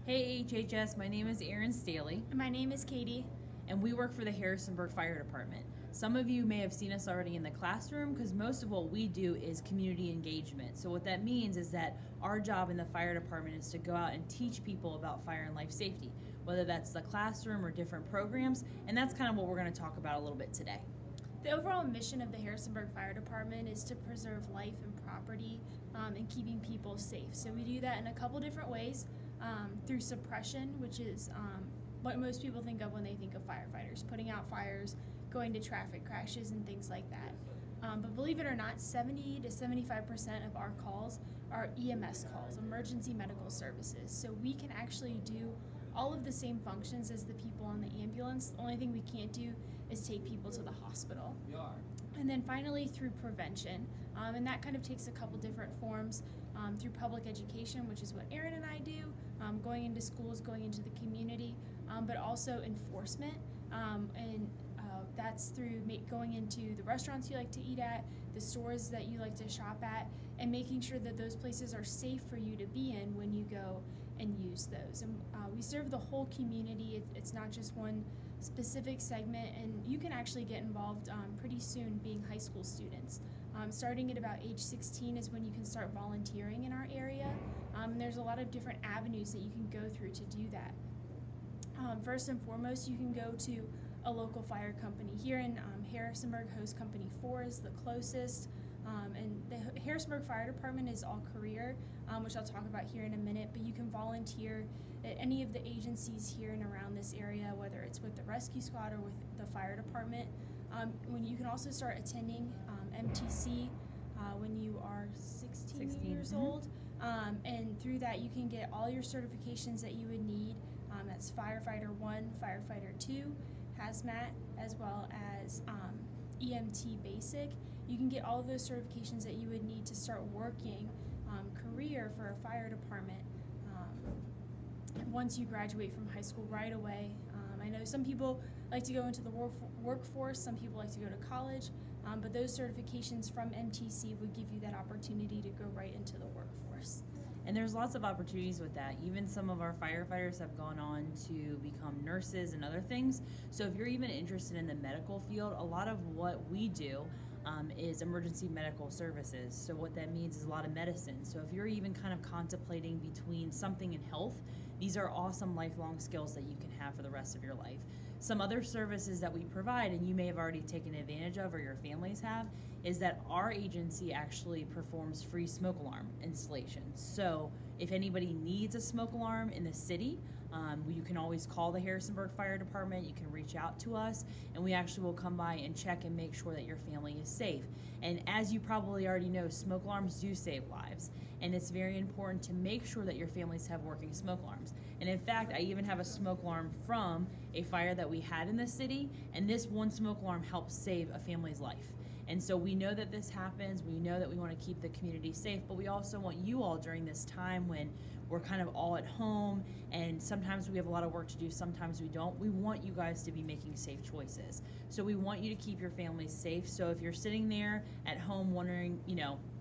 Hey HHS, my name is Erin Staley. And my name is Katie. And we work for the Harrisonburg Fire Department. Some of you may have seen us already in the classroom because most of what we do is community engagement. So what that means is that our job in the fire department is to go out and teach people about fire and life safety, whether that's the classroom or different programs, and that's kind of what we're going to talk about a little bit today. The overall mission of the Harrisonburg Fire Department is to preserve life and property and keeping people safe. So we do that in a couple different ways, through suppression, which is what most people think of when they think of firefighters, putting out fires, going to traffic crashes and things like that. But believe it or not, 70 to 75% of our calls are EMS calls, emergency medical services. So we can actually do all of the same functions as the people on the ambulance. The only thing we can't do is take people to the hospital. And then finally through prevention, and that kind of takes a couple different forms, through public education, which is what Erin and I do, going into schools, going into the community, but also enforcement, and that's through going into the restaurants you like to eat at, the stores that you like to shop at, and making sure that those places are safe for you to be in when you go and use those. And we serve the whole community. It's not just one specific segment, and you can actually get involved pretty soon being high school students. Starting at about age 16 is when you can start volunteering in our area, and there's a lot of different avenues that you can go through to do that. First and foremost, you can go to a local fire company. Here in Harrisonburg, Hose Company 4 is the closest, and the Harrisonburg Fire Department is all career, which I'll talk about here in a minute, but you can volunteer at any of the agencies here and around this area, whether it's with the rescue squad or with the fire department. When you can also start attending MTC when you are 16 years old, and through that you can get all your certifications that you would need. That's Firefighter 1, Firefighter 2, Hazmat, as well as EMT Basic. You can get all of those certifications that you would need to start working career for a fire department once you graduate from high school right away. I know some people like to go into the workforce, some people like to go to college, but those certifications from MTC would give you that opportunity to go right into the workforce. And there's lots of opportunities with that. Even some of our firefighters have gone on to become nurses and other things. So if you're even interested in the medical field, a lot of what we do is emergency medical services. So what that means is a lot of medicine. So if you're even kind of contemplating between something and health, these are awesome lifelong skills that you can have for the rest of your life. Some other services that we provide, and you may have already taken advantage of or your families have, is that our agency actually performs free smoke alarm installations. So if anybody needs a smoke alarm in the city, you can always call the Harrisonburg Fire Department, you can reach out to us, and we actually will come by and check and make sure that your family is safe. And as you probably already know, smoke alarms do save lives, and it's very important to make sure that your families have working smoke alarms. And in fact, I even have a smoke alarm from a fire that we had in the city, and this one smoke alarm helped save a family's life. And so we know that this happens, we know that we want to keep the community safe, but we also want you all during this time when we're kind of all at home and sometimes we have a lot of work to do, sometimes we don't. We want you guys to be making safe choices. So we want you to keep your families safe. So if you're sitting there at home wondering,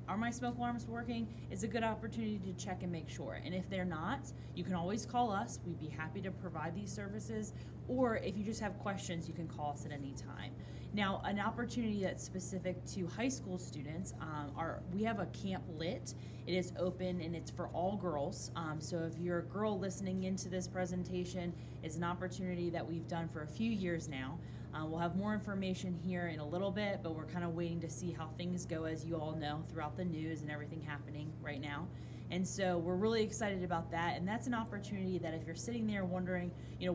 are my smoke alarms working? It's a good opportunity to check and make sure. And if they're not, you can always call us. We'd be happy to provide these services. Or if you just have questions, you can call us at any time. Now, an opportunity that's specific to high school students, we have a Camp Lit. It is open and it's for all girls. So if you're a girl listening into this presentation, it's an opportunity that we've done for a few years now. We'll have more information here in a little bit, but we're kind of waiting to see how things go, as you all know, throughout the news and everything happening right now. And so we're really excited about that. And that's an opportunity that if you're sitting there wondering,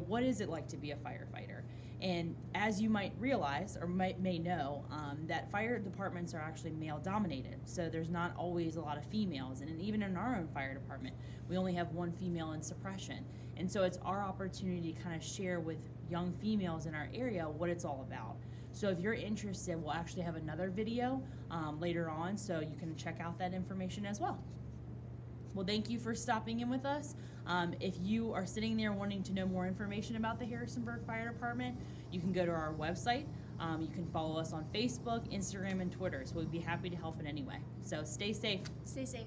what is it like to be a firefighter? And as you might realize or may know, that fire departments are actually male dominated. So there's not always a lot of females. And even in our own fire department, we only have one female in suppression. And so it's our opportunity to kind of share with young females in our area what it's all about. So if you're interested, we'll actually have another video later on, so you can check out that information as well. Well, thank you for stopping in with us. If you are sitting there wanting to know more information about the Harrisonburg Fire Department, you can go to our website. You can follow us on Facebook, Instagram, and Twitter. So we'd be happy to help in any way. So stay safe. Stay safe.